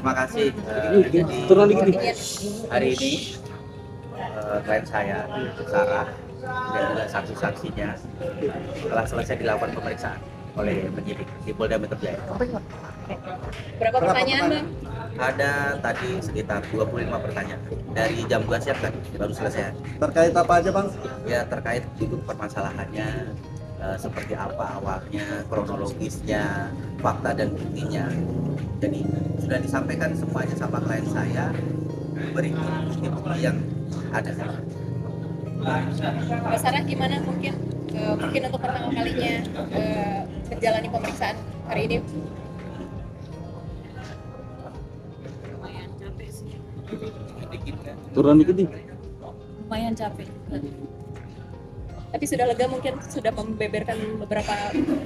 terima kasih. Jadi hari ini klien saya, Sarah, dan juga saksi-saksinya telah selesai dilakukan pemeriksaan oleh penyidik di Polda Metro Jaya. Berapa pertanyaan, Bang? Ada tadi sekitar 25 pertanyaan dari jam 2 siang kan baru selesai. Terkait apa aja, Bang? Ya terkait duduk permasalahannya, seperti apa awalnya, kronologisnya, fakta dan buktinya. Jadi sudah disampaikan semuanya sama klien saya, berikut bukti-bukti yang ada. Mbak Sarah gimana mungkin untuk pertama kalinya menjalani pemeriksaan hari ini? Lumayan capek sih. Turun dikit nih. Lumayan capek. Tapi sudah lega, mungkin sudah membeberkan beberapa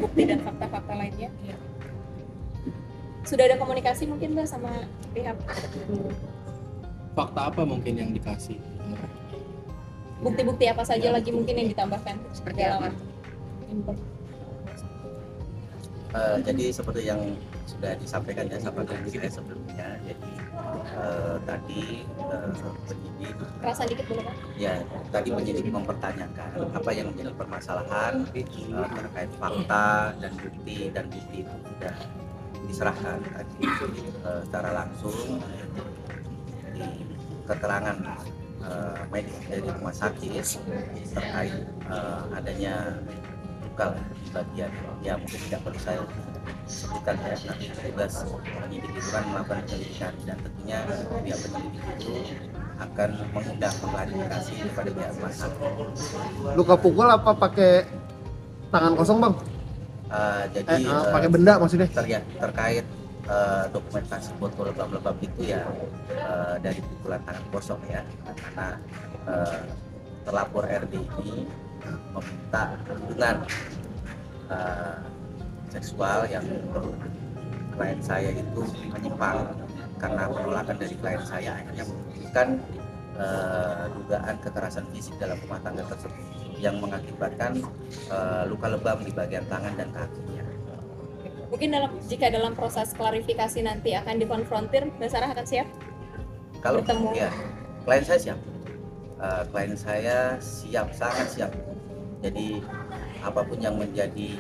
bukti dan fakta-fakta lainnya. Ya. Sudah ada komunikasi mungkin Mbak sama pihak? Fakta apa mungkin yang dikasih? Bukti-bukti apa saja lagi mungkin yang ditambahkan seperti apa? Jadi seperti yang sudah disampaikan ya sama klien saya sebelumnya. Jadi tadi penyidik Dikit dulu Pak. ya tadi penyidik mempertanyakan apa yang menjadi permasalahan terkait fakta dan bukti itu sudah diserahkan tadi secara langsung di keterangan medis dari rumah sakit terkait adanya luka di bagian ya mungkin tidak perlu saya sebutkan ya, nanti tugas penyidik itu kan melakukan penyelidikan dan tentunya pihak penyidik itu akan mengundang klarifikasi kepada pihak rumah sakit. Luka pukul apa pakai tangan kosong, Bang? Jadi Pakai benda maksudnya? terkait dokumentasi foto lebam-lebam itu ya dari pukulan tangan kosong ya, karena terlapor RD ini meminta hubungan seksual yang menurut klien saya itu menyimpang, karena penolakan dari klien saya akhirnya membuktikan dugaan kekerasan fisik dalam rumah tangga tersebut yang mengakibatkan luka lebam di bagian tangan dan kakinya. Mungkin jika dalam proses klarifikasi nanti akan dikonfrontir, Mbak Sarah akan siap? Kalau bertemu? ya, klien saya siap. Klien saya siap, sangat siap. Jadi apapun yang menjadi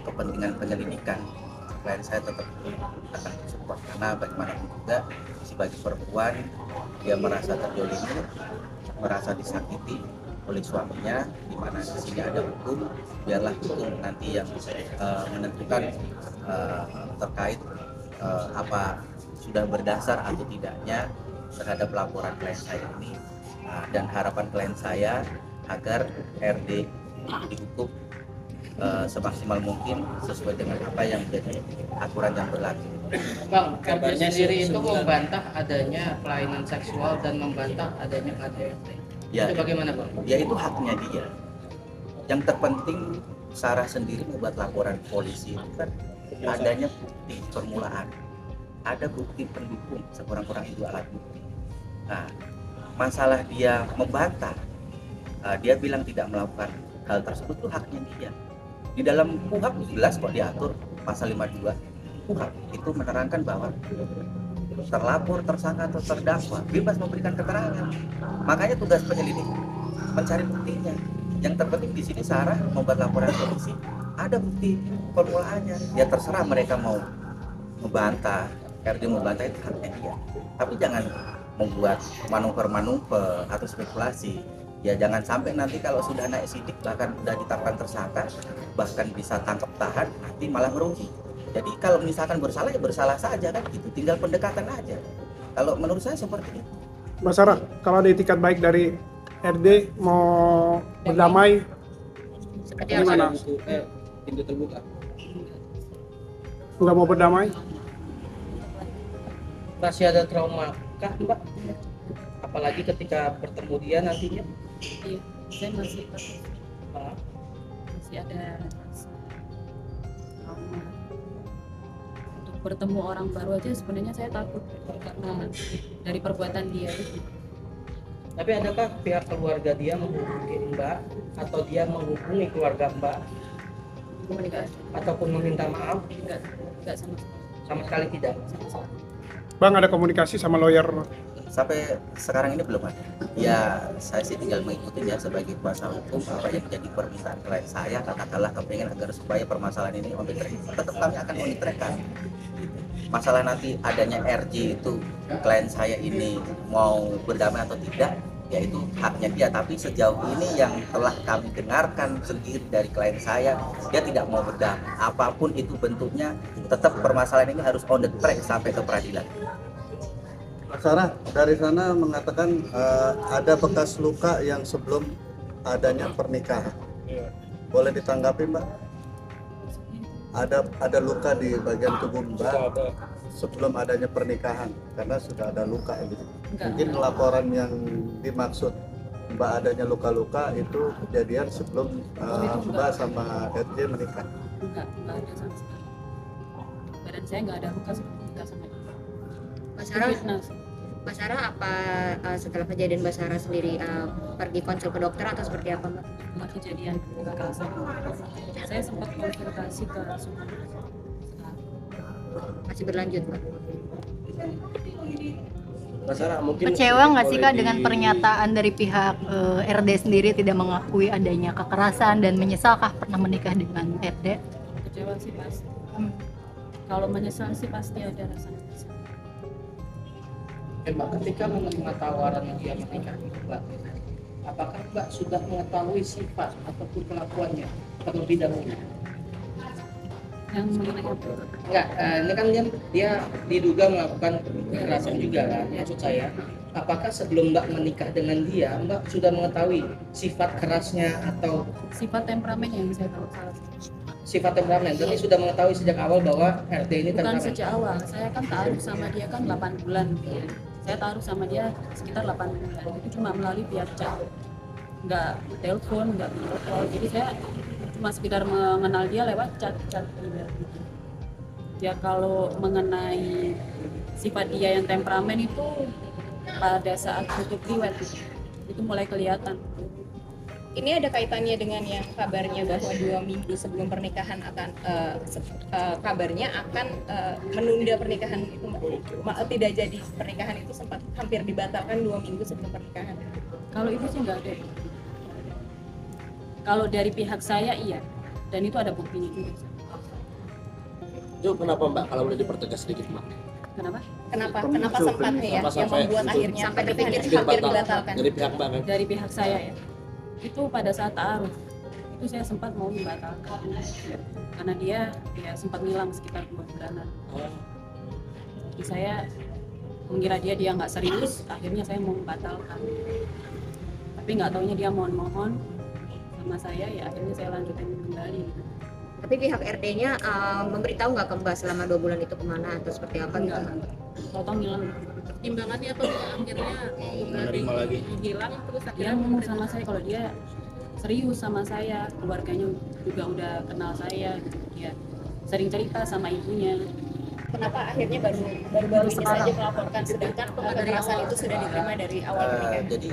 kepentingan penyelidikan, klien saya tetap akan support, karena bagaimanapun juga sebagai perempuan dia merasa terzolimi, merasa disakiti oleh suaminya, di mana di sini ada hukum, biarlah hukum nanti yang menentukan terkait apa sudah berdasar atau tidaknya terhadap laporan klien saya ini, dan harapan klien saya agar RD dihukum semaksimal mungkin sesuai dengan apa yang menjadi aturan yang berlaku. Bang, kabarnya sendiri itu membantah adanya kelainan seksual dan membantah adanya KDRT. Ya, Itu bagaimana, Bang? ya itu haknya dia. Yang terpenting Sarah sendiri membuat laporan polisi itu kan adanya bukti permulaan, ada bukti pendukung, sekurang-kurangnya 2 alat bukti. Nah, masalah dia membantah, dia bilang tidak melakukan hal tersebut, itu haknya dia. Di dalam KUHP jelas kok diatur pasal 52 KUHP itu menerangkan bahwa terlapor, tersangka atau terdakwa bebas memberikan keterangan. Makanya tugas penyelidik mencari buktinya. Yang terpenting di sini Sarah membuat laporan polisi, ada bukti formulaannya. Ya terserah mereka mau membantah, RD membantah, itu haknya dia. Tapi jangan membuat manuver-manuver atau spekulasi. Ya jangan sampai nanti kalau sudah naik sidik, bahkan sudah ditetapkan tersangka, bahkan bisa tangkap tahan, nanti malah merugi. Jadi kalau misalkan bersalah ya bersalah saja kan gitu, tinggal pendekatan aja. Kalau menurut saya seperti itu. Mbak Sarah, kalau ada itikat baik dari RD mau berdamai, Seperti gimana? Pintu terbuka. Nggak mau berdamai? Masih ada trauma kah, Mbak? Apalagi ketika bertemu dia nantinya? Iya, saya masih takut. Masih ada rasa trauma. Untuk bertemu orang baru aja sebenarnya saya takut karena dari perbuatan dia itu. Tapi adakah pihak keluarga dia menghubungi Mbak atau dia menghubungi keluarga Mbak Komunikasi ataupun meminta maaf? enggak sama sekali. Sama sekali tidak. Sama sekali. Bang ada komunikasi sama lawyer? Sampai sekarang ini belum ada. Ya saya sih tinggal mengikuti ya sebagai kuasa hukum apa yang menjadi permintaan klien saya, katakanlah kepengen agar supaya permasalahan ini on the track. Tetap kami akan on the track kan. Masalah nanti adanya RJ itu klien saya ini mau berdamai atau tidak, ya itu haknya dia. Tapi sejauh ini yang telah kami dengarkan sendiri dari klien saya, dia tidak mau berdamai. Apapun itu bentuknya, tetap permasalahan ini harus on the track sampai ke peradilan. Mas Sarah, dari sana mengatakan ada bekas luka yang sebelum adanya pernikahan. Boleh ditanggapi Mbak? Ada luka di bagian tubuh Mbak sebelum adanya pernikahan karena sudah ada luka gitu. Mungkin laporan yang dimaksud Mbak adanya luka-luka itu kejadian sebelum Mbak sama RJ menikah. Enggak ada sama sekali. Badan saya nggak ada luka sebelum nikah sama dia. Mas Sarah, Fitnah. Mas Sarah apa setelah kejadian Mbak Sarah sendiri pergi konsul ke dokter atau seperti apa Mbak? Setelah kejadian kekerasan, saya sempat konsultasi ke psikolog. Masih berlanjut Mbak? Mas Sarah, mungkin Kecewa nggak sih Kak boleh dengan pernyataan dari pihak RD sendiri tidak mengakui adanya kekerasan dan menyesalkah pernah menikah dengan RD? Kecewa sih pasti. Kalau menyesal sih pasti ada rasa menyesal. Mbak, ketika menerima tawaran dia menikah itu Mbak, apakah Mbak sudah mengetahui sifat ataupun kelakuannya terlebih dahulu? Yang mengenai apa? Enggak, ini kan dia diduga melakukan kekerasan juga kan, maksud saya. Apakah sebelum Mbak menikah dengan dia, Mbak sudah mengetahui sifat kerasnya atau Sifat temperamen yang saya tahu salah satu. sifat temperamen? Berarti sudah mengetahui sejak awal bahwa RT ini Bukan temperamen. sejak awal, saya kan taruh sama dia kan 8 bulan. Saya taruh sama dia sekitar 8 bulan. Itu cuma melalui via chat. Nggak telepon, nggak video call. Jadi saya cuma sekedar mengenal dia lewat chat gitu. Ya kalau mengenai sifat dia yang temperamen itu pada saat tutup riwet itu mulai kelihatan. Ini ada kaitannya dengan yang kabarnya bahwa 2 minggu sebelum pernikahan akan kabarnya akan menunda pernikahan itu Mbak. Tidak jadi pernikahan itu sempat hampir dibatalkan 2 minggu sebelum pernikahan. Kalau itu sih nggak ada. Kalau dari pihak saya iya, dan itu ada buktinya juga. itu kenapa Mbak kalau boleh dipertegas sedikit Mbak? Kenapa? Kenapa sempatnya ya Kenapa yang sampai membuat itu akhirnya sampai pernikahan berpikir itu hampir batal? dibatalkan. Dari pihak Mbak kan? Dari pihak saya ya, itu pada saat ta'aruf itu saya sempat mau membatalkan karena dia sempat ngilang sekitar 2 bulanan. Jadi saya mengira dia nggak serius, akhirnya saya mau membatalkan. Tapi nggak taunya dia mohon-mohon sama saya, ya akhirnya saya lanjutin kembali. Tapi pihak RD-nya memberitahu nggak ke Mbak selama 2 bulan itu kemana atau seperti apa gitu? Tau-tau ngilang. Timbangannya atau akhirnya Menerima lagi. hilang terus Dia akhirnya ngomong sama saya kalau dia serius sama saya, keluarganya juga udah kenal saya gitu. Dia sering cerita sama ibunya. Kenapa akhirnya baru ini saja melaporkan sedangkan kekerasan itu sudah diterima dari awal pernikahan? Jadi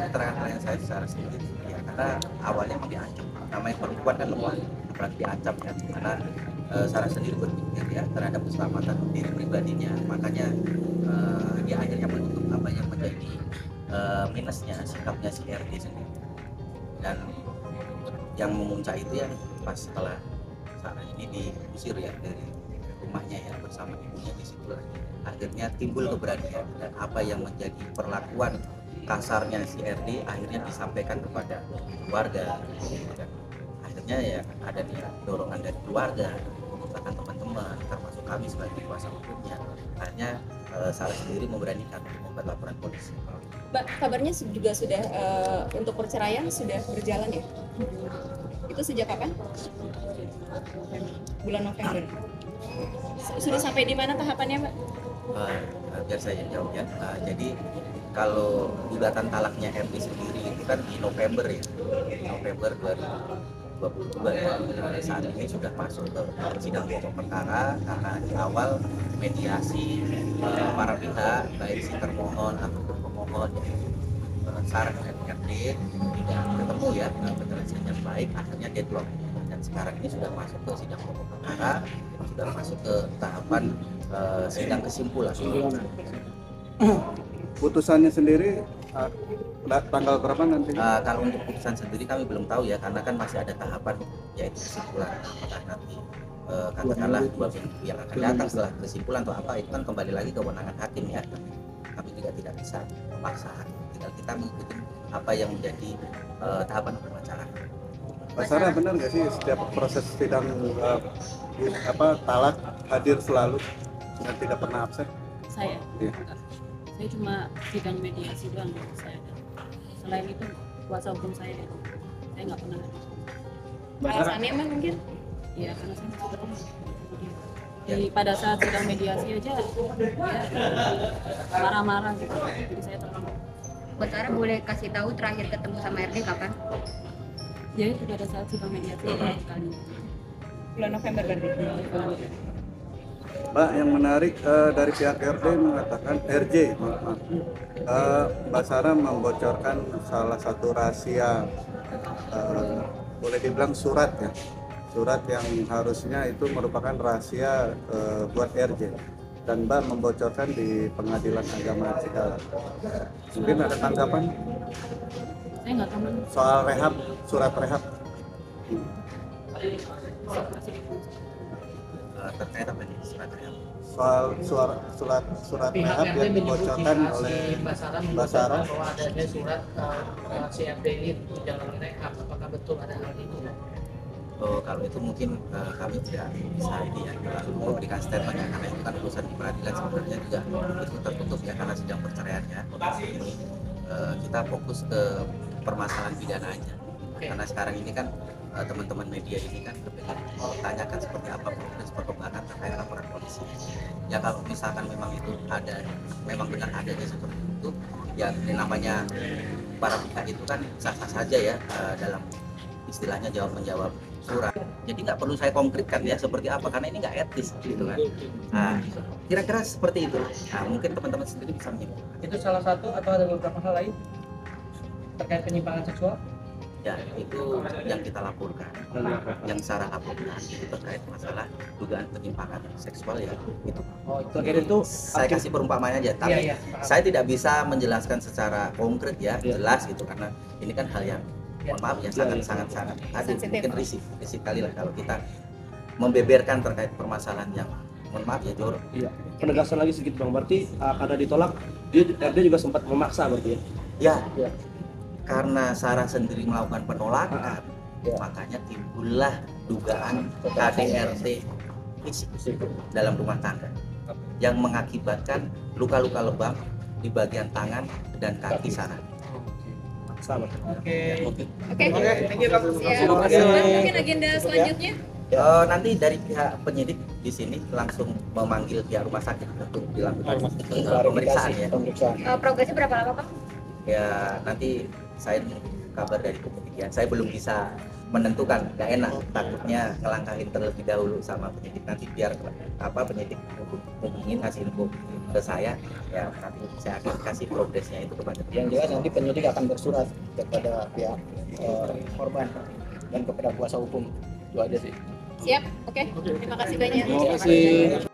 keterangan klien saya secara sendiri ya, karena awalnya memang diancam, namanya perempuan kan lemah, apalagi diancam kan, karena Sarah sendiri berpikir ya terhadap keselamatan diri pribadinya, makanya dia akhirnya menutup apa yang menjadi minusnya sikapnya si RD sendiri. Dan yang memuncak itu ya pas setelah Sarah ini diusir ya dari rumahnya ya bersama ibunya di situ, akhirnya timbul keberanian dan apa yang menjadi perlakuan kasarnya si RD akhirnya disampaikan kepada keluarga. Dan akhirnya ya ada dorongan dari keluarga, bahkan teman-teman termasuk kami sebagai kuasa hukumnya, akhirnya Sarah sendiri memberanikan membuat laporan polisi. Mbak, kabarnya juga sudah untuk perceraian sudah berjalan ya? Itu sejak kapan? Bulan November. Sudah sampai di mana tahapannya, Mbak? Biar saya jawab ya. Jadi kalau gugatan talaknya RD sendiri itu kan di November ya, November 2022 ya. Saat ini sudah masuk ke sidang pokok perkara karena di awal mediasi para pihak baik si termohon ataupun pemohon Sarah dan RD tidak ketemu ya penyelesaian yang baik, akhirnya deadlock dan sekarang ini sudah masuk ke sidang pokok perkara, sudah masuk ke tahapan sidang kesimpulan. Putusannya sendiri tanggal berapa nanti? Kalau untuk putusan sendiri kami belum tahu ya, karena kan masih ada tahapan yaitu kesimpulan. Apakah nanti katakanlah 2 minggu yang akan datang setelah kesimpulan atau apa, itu kan kembali lagi ke kewenangan hakim ya. Kami juga tidak bisa memaksa hakim, tinggal kita mengikuti apa yang menjadi tahapan pembacaan. Pak Sarah, benar nggak sih setiap proses sidang talak hadir selalu dan tidak pernah absen? Saya Iya. saya cuma sidang mediasi doang saya. Selain itu kuasa hukum saya nggak pernah ada. Alasannya emang mungkin Ya karena saya masih ketemu. Jadi pada saat sidang mediasi aja ya marah-marah gitu. Jadi saya terlalu. Mbak Sarah boleh kasih tahu terakhir ketemu sama RD kapan? Ya itu pada saat sidang mediasi terakhir kali. bulan November berarti. Mbak, yang menarik dari pihak RD mengatakan RJ, maaf, Mbak Sarah membocorkan salah satu rahasia, boleh dibilang surat ya, surat yang harusnya itu merupakan rahasia buat RJ, dan Mbak membocorkan di Pengadilan Agama Cikarang. Mungkin ada tanggapan Saya nggak tahu. soal rehab, surat rehab? Terkait apa nih suratnya? Soal surat rehab yang dibocorkan oleh Mbak Sarah. bahwa adanya surat CFD ini jangan rehab, apakah betul ada hal ini? Kalau itu mungkin kami tidak bisa ini ya, terlalu memberikan statement ya, karena itu kan urusan di pengadilan sebenarnya juga itu tertutup ya, karena sidang perceraiannya. Ini kita fokus ke permasalahan pidana aja, karena sekarang ini kan teman-teman media ini kan kepengen mempertanyakan seperti apa proses perkembangan terkait laporan polisi. Ya kalau misalkan memang itu ada, memang benar adanya seperti itu, ya namanya para pihak itu kan sah-sah saja ya dalam istilahnya jawab menjawab surat. Jadi nggak perlu saya konkretkan ya seperti apa, karena ini nggak etis gitu kan. Nah, kira-kira seperti itu. Nah, mungkin teman-teman sendiri bisa menyimpulkan. Itu salah satu atau ada beberapa hal lain terkait penyimpangan seksual? Ya itu yang kita laporkan, yang Sarah laporkan itu terkait masalah dugaan penyimpangan seksual ya itu. Oh, terkait itu Saya kasih perumpamaan aja, tapi Iya, saya tidak bisa menjelaskan secara konkret ya, jelas gitu, karena ini kan hal yang mohon maaf ya sangat aduh, mungkin risih kali lah kalau kita membeberkan terkait permasalahan yang mohon maaf ya jorok. Iya. Penegasan lagi sedikit Bang, berarti karena ditolak dia RD juga sempat memaksa berarti ya? Ya, karena Sarah sendiri melakukan penolakan, makanya timbullah dugaan KDRT fisik dalam rumah tangga yang mengakibatkan luka-luka lebam di bagian tangan dan kaki Sarah. Sama. Oke. Oke. Thank you, Kak. Ya. Mungkin agenda selanjutnya Nanti dari pihak penyidik di sini langsung memanggil pihak rumah sakit untuk dilakukan pemeriksaan ya. Progresnya berapa lama, Pak? Ya nanti saya menunggu kabar dari kepolisian. Saya belum bisa menentukan, nggak enak, takutnya ngelangkahin terlebih dahulu sama penyidik, nanti biar penyidik hubungin ngasih info ke saya, ya nanti saya akan kasih progresnya itu kepada Yang jelas nanti penyidik akan bersurat kepada pihak korban dan kepada kuasa hukum, itu aja sih. siap. Oke. Terima kasih banyak. Terima kasih.